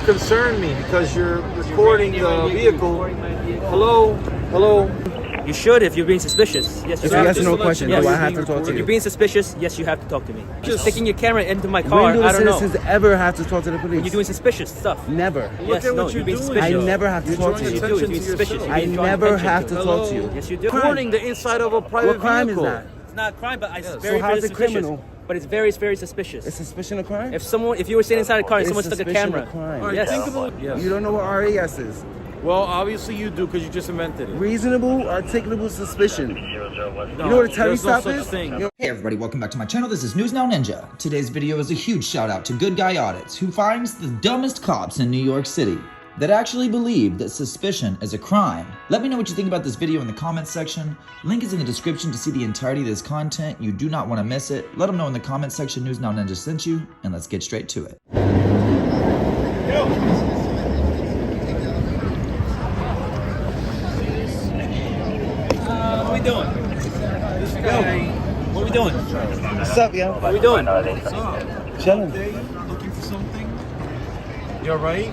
concern me because you're recording the vehicle. Hello? Hello? You should if you're being suspicious. Yes, you It's a have yes to. or no question. Yes. Do I have to talk to If you? you're being suspicious, yes, you have to talk to me. Just Sticking your camera into my car, When do the I don't know. citizens ever have to talk to the police? When you're doing suspicious stuff. Never. Yes, at no, what you're you're being doing. suspicious. I never have to You're talk to drawing you. You do. You're being suspicious. You're I being drawn never attention have to to. talk to you. Yes, you do. Recording the inside of a private What crime vehicle. is that? It's not a crime, but it's Yes. very, So how's very it suspicious. criminal? But it's very, very suspicious. Is suspicion a crime? If you were sitting inside a car and Is someone stuck a suspicion camera, a crime? All right, yes. think about yes. You don't know what RAS is. Well, obviously you do because you just invented it. Reasonable, articulable suspicion. No, You know what a Terry there's no stop such is? thing. You know- Hey everybody, welcome back to my channel. This is News Now Ninja. Today's video is a huge shout out to Good Guy Audits, who finds the dumbest cops in New York City that actually believe that suspicion is a crime. Let me know what you think about this video in the comments section. Link is in the description to see the entirety of this content. You do not want to miss it. Let them know in the comments section News Now Ninja sent you, and let's get straight to it. What are we doing? What are we doing? What's up, yo? What are we doing? Chilling. Looking for something? You're right.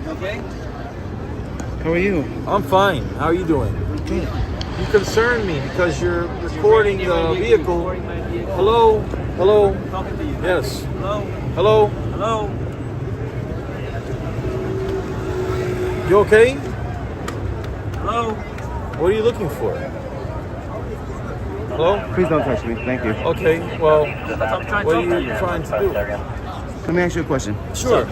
Okay. How are you? I'm fine. How are you doing? Good. You concern me because you're recording the vehicle. Hello? Hello? Talking to you. Yes. Hello. Hello? Hello. You okay? Hello. What are you looking for? Hello? Please don't touch me. Thank you. Okay, well, I'm trying what are to you talk to trying to do? Let me ask you a question. Sure.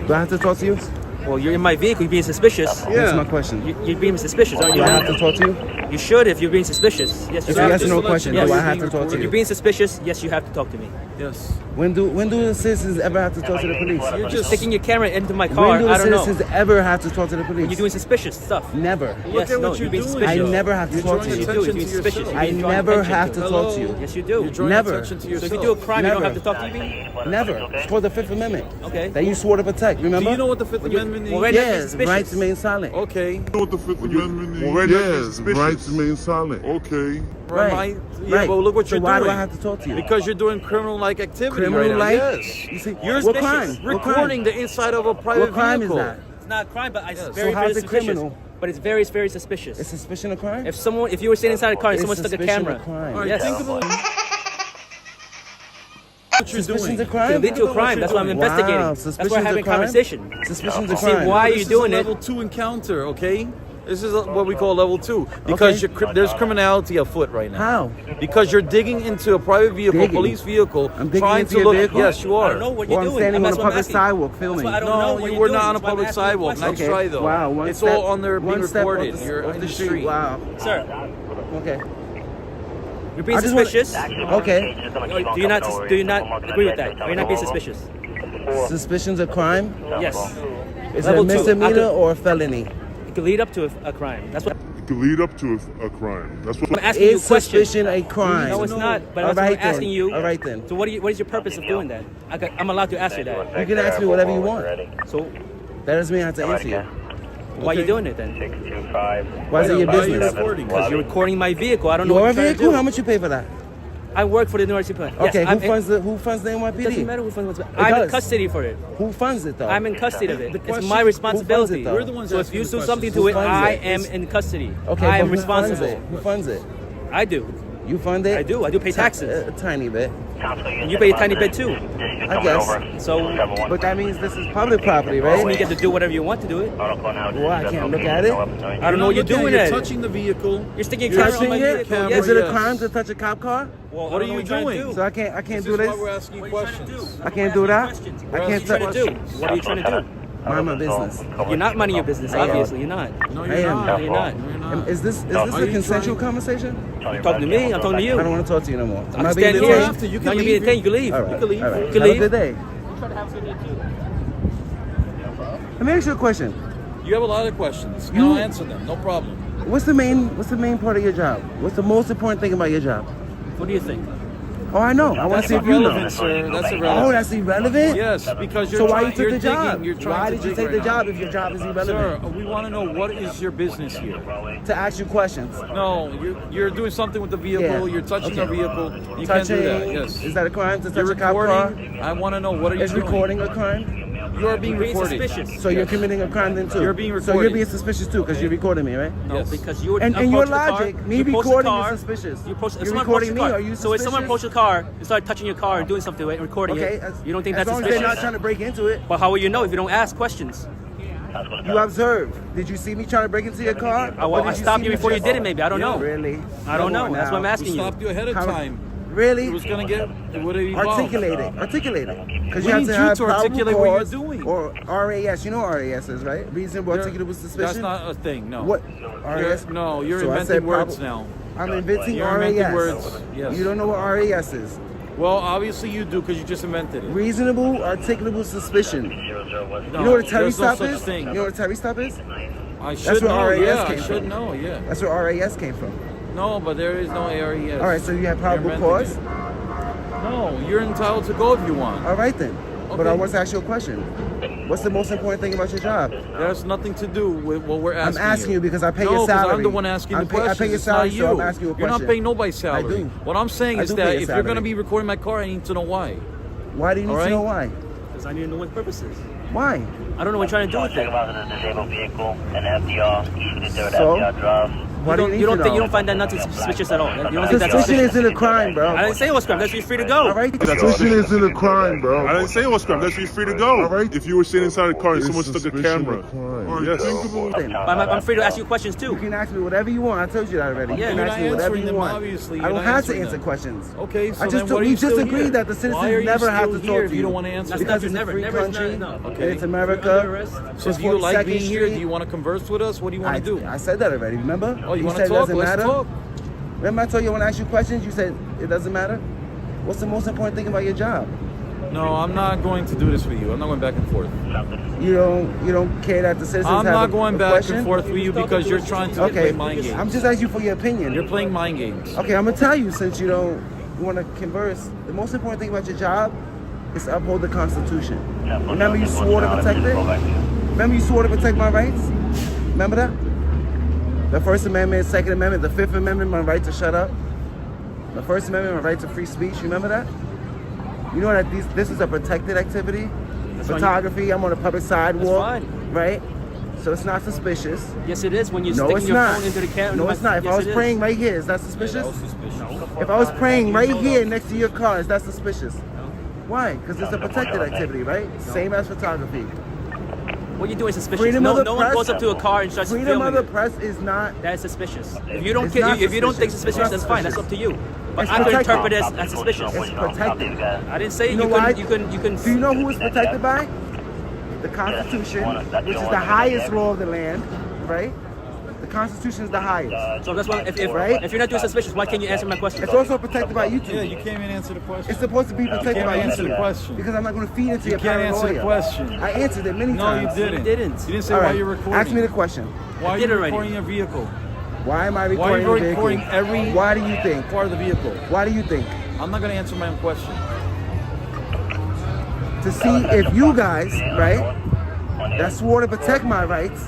Do I have to talk to you? you. Well, you're in my vehicle. You're being suspicious. That's my question. You're being suspicious, aren't Do you? I have to talk to you? You should if you're being suspicious. Yes, you It's a have yes to. or no question. Yes. Do I have to talk to If you're you? being suspicious, yes, you have to talk to me. Yes. When do the citizens ever have to talk to the police? You're just Sticking your camera into my car, When do the I don't know. citizens ever have to talk to the When police? you're doing suspicious stuff. Never. Yes, at no, what you're you're being doing. suspicious. I never have to You're talk drawing to you. You do. You're being suspicious. You're I being drawn never attention have to to. talk to you. Yes, you You're do. drawing Never. attention to So yourself. if you do a crime, you don't Never. have to talk to me. Never. It's called the Fifth Amendment. Okay. That you swore to protect. Remember? Do you know what the Fifth Amendment well, is? right now- Yes. suspicious. Right to remain silent. Okay. You know what the Fifth Amendment is? Yes, right to remain silent. Okay. Right. Yeah, Right. but look what So you're why doing. do I have to talk to you? Because you're doing criminal-like activity Criminal right now. like? Yes. You see, You're what suspicious. crime? What crime? recording the inside of a private What crime vehicle. is that? It's not a crime, but it's Yes. very, So how's very it suspicious. criminal? But it's very, very suspicious. Is suspicion a crime? If you were sitting inside a car and Is someone stuck a suspicion camera, a crime? All right, yes, think about what you're Suspicion's doing. a crime? it'll lead to a crime. That's why I'm investigating. Wow, That's why suspicion's we're having a a crime? conversation. Suspicion's a See crime. why This you're is doing a it. level 2 encounter, okay? This is what we call level 2 because Okay. there's criminality afoot right now. How? Because you're digging into a private vehicle, Digging? police vehicle, I'm digging trying into to your look. vehicle? Yes, you I are. don't know what Well, you're I'm doing. standing on That's a what I'm public asking. sidewalk That's filming. why I don't know No, what you you're were doing. not on a That's why I'm public asking you sidewalk. questions. Nice try though. Wow. One It's step, all on there being one step recorded. off the, You're off in the street. street. Wow. Sir, Okay. you're being I just want- suspicious. Okay. Do you not agree with that? Are you not being suspicious? Suspicion's a crime? Yes. Is it a Level 2. misdemeanor or a felony? It could lead up to a crime. That's what It could lead up to a crime. That's what. I'm asking you a Is question. suspicion a crime? No, it's not. But All that's what right I'm asking then. you. All right then. So what is your purpose of doing that? I'm allowed to ask you that. You can ask me whatever you want. So That doesn't mean I have to answer you. why are you doing it then? Why is it your Why are you business? recording? Because you're recording my vehicle. I don't know Your what you're trying to vehicle? do. How much you pay for that? I work for the University of Okay, Yes, who funds the It doesn't NYPD? matter who funds it. I'm in does. custody for it. Who funds it though? I'm in custody of it. The It's question- my who responsibility. funds it, though? We're the ones So if asking you the do questions. something Who to it, funds I it? am in custody. Okay, I but am who funds responsible. it? Who funds it? I do. You fund it? I do. I do pay taxes. A tiny bit, And you pay a tiny bit too. I guess. So But that means this is public property, you right? get to do whatever you want to do it. Well, I can't look at it. I don't know what you're doing You're at. touching the vehicle. You're sticking your camera on Touching my it? vehicle. Yes. Is it a Yes. crime to touch a cop car? Well, What I are don't you know what you're doing? trying to So I can't This do is this. why we're asking you What are you trying to questions. do? I can't do that. Questions. I What are can't you trying to do? questions. What are you trying to do? Mind my business. You're not minding your business, obviously. You're not. No, I you're am. not. No, you're not. No, you're not. Is this Are a you consensual trying- conversation? You're talking to me. I'm talking to you. I don't want to talk to you no more. Am I'm I being standing You here. don't detained? have to. You No, can you're being leave. detained. You can leave. All right. You can leave. All right. You can Have a leave. good day. You try to have a good day too. Let me ask you a question. You have a lot of questions. You- I'll answer them. No problem. What's the main part of your job? What's the most important thing about your job? What do you think? Oh, I know. I want That's to see if you know. irrelevant, sir. That's Oh, irrelevant. that's irrelevant? Yes, because you're So why you trying, took you're the digging, job? You're trying Why to did you dig take the right now. job if your job is Sir, irrelevant? we want to know what is your business here. To ask you questions. No, you're doing something with the vehicle. Yeah. You're touching Okay. a vehicle. You can't do that. Yes. Is that a crime to touch You're a cop car? recording. I want to know what are you Is doing? recording a crime? You are being being recorded. suspicious. So you're committing a crime then too. You're being So you're recorded. being suspicious too because you're recording me, right? No, Yes. because you And your logic, me recording is suspicious. You approach, if You're someone recording approaches me, your car, are you so if someone suspicious? approaches your car and started touching your car and doing something to it and recording Okay, it, you don't think as that's long as suspicious? they're not trying to break into it. But how will you know if you don't ask questions? You observe. Did you see me trying to break into your car? Or did I stopped see you me before you just- did it, maybe. I don't know. Really? I don't know. Come on That's what I'm now. We asking you. stopped you ahead of How- time. Really? It was gonna get. It would have evolved. Articulate it. Articulate it. Because We you have need to you have to probable articulate what you're cause doing. Or RAS. You know what RAS is, right? Reasonable articulable suspicion. That's not a thing. No. What? RAS? No, you're So I inventing said words prob- now. I'm inventing You're RAS. inventing words, yes. You don't know what RAS is. Well, obviously you do because you just invented it. Reasonable articulable suspicion. No, You know what a Terry there's no stop such is? thing. You know what a Terry stop is? I should where know. RAS Yeah, I came should from. know. Yeah. That's where RAS came from. No, but there is no RAS. All right, so you have probable You're inventing cause? it. No, you're entitled to go if you want. All right then. But I Okay. want to ask you a question. What's the most important thing about your job? That has nothing to do with what we're asking. I'm asking you because I pay your No, salary. I'm the one asking the I questions. pay your It's salary, not so I'm you. asking you a You're question. not paying nobody's salary. I do. What I'm saying I is do pay that your if you're going to salary. be recording my car, I need to know why. Why do you need All to right. know why? Because I need to know what purposes. Why? I don't know what you're trying to do with it. a disabled vehicle, an FDR, easily third So? FDR drive. Why do you need to know? You don't find that nothing suspicious at all. You don't think that's Suspicion suspicious. isn't a crime, bro. I didn't say it was crime. That's you're free to go. All right. Suspicion isn't a crime, bro. I didn't say it was crime. That's you're free to go. All right. If you were sitting inside a car and Is someone stuck a suspicion camera. a crime? Or Yes. Then. I'm free to ask you questions You too. can ask me whatever you want. I told you that already. Yeah, you can you're ask not me whatever answering you them, want. obviously. I You're don't not have to answering answer them. questions. Okay, so I just then why are you we just still agreed here? that the Why are citizens you never have still to here talk if to you you. don't want to answer? That's Because not- it's a never- free never- country. no. Okay. It's America. Never- So It's do you like 42nd being here? Street. Do you want to converse with us? What do you want to do? I said that already, remember? Oh, you want said to it talk? doesn't Let's matter? talk. Remember I told you I want to ask you questions? You said it doesn't matter? What's the most important thing about your job? No, I'm not going to do this with you. I'm not going back and forth. You don't care that the citizens I'm have not a going back question? and forth with you because you're trying to Okay, play mind games. I'm just asking you for your opinion. You're playing mind games. Okay, I'm gonna tell you since you don't want to converse. The most important thing about your job is to uphold the Constitution. Remember you swore to protect it? Remember you swore to protect my rights? Remember that? The First Amendment, Second Amendment, the Fifth Amendment, my right to shut up. The First Amendment, my right to free speech. You remember that? You know that this is a protected activity. That's fine. Photography. I'm on a public sidewalk. fine. Right? So it's not suspicious. Yes, it is when you're No, sticking it's your not. phone into the camera. No, it's not. If Yes, I was it is. praying right here, is that suspicious? No. If I was praying right here next to your car, is that suspicious? Why? Because it's a protected activity, right? Same as photography. What you're doing is suspicious. Freedom of No, the no one press- goes up to a car and starts Freedom filming of the it. press is not. That is suspicious. If you don't It's care, not if you don't think suspicious. suspicious, It's that's not fine. That's up to you. But It's I could protected. interpret it as suspicious. It's protected. I didn't say You know why? you couldn't. Do you know who it's protected by? The Constitution, which is the highest law of the land, right? The Constitution is the highest. So that's why. Right? If you're not doing suspicious, why can't you answer my question? It's also protected by YouTube. Yeah, you can't even answer the question. It's supposed to be protected can't by answer YouTube. the question. Because I'm not going to feed into You your can't answer the paranoia. question. I answered it many No, times. you didn't. You didn't. You didn't say All why right. you're recording. Ask me the question. Why are did you already. recording your vehicle? Why am I Why are recording you the vehicle? recording every Why do you think? part of the vehicle? Why do you think? I'm not going to answer my own question. To see if you guys, right, that swore to protect my rights,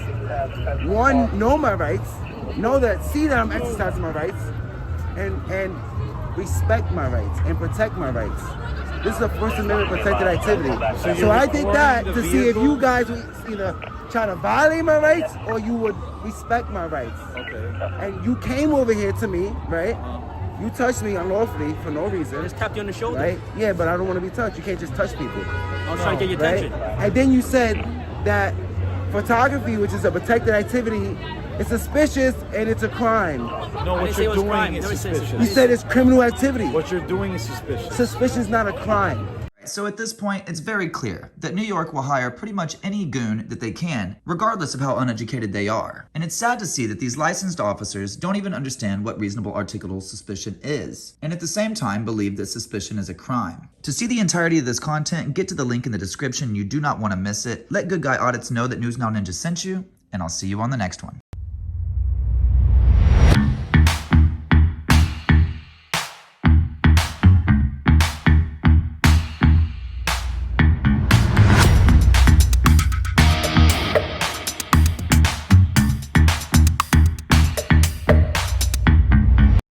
one, know my rights, know that, see that I'm exercising my rights, and respect my rights and protect my rights. This is a First Amendment protected activity. So I did that to see if you guys would either try to violate my rights or you would respect my rights. Okay. And you came over here to me, right? You touched me unlawfully for no I reason, just tapped you on the shoulder. right? Yeah, but I don't want to be touched. You can't just touch people. I was trying to get your Right? attention. And then you said that photography, which is a protected activity, is suspicious and it's a crime. No, I what didn't say it you're was crime. doing is Never said You suspicious. said it's criminal activity. What you're doing is suspicious. Suspicion is not a crime. So at this point, it's very clear that New York will hire pretty much any goon that they can, regardless of how uneducated they are. And it's sad to see that these licensed officers don't even understand what reasonable articulable suspicion is, and at the same time believe that suspicion is a crime. To see the entirety of this content, get to the link in the description. You do not want to miss it. Let Good Guy Audits know that News Now Ninja sent you, and I'll see you on the next one.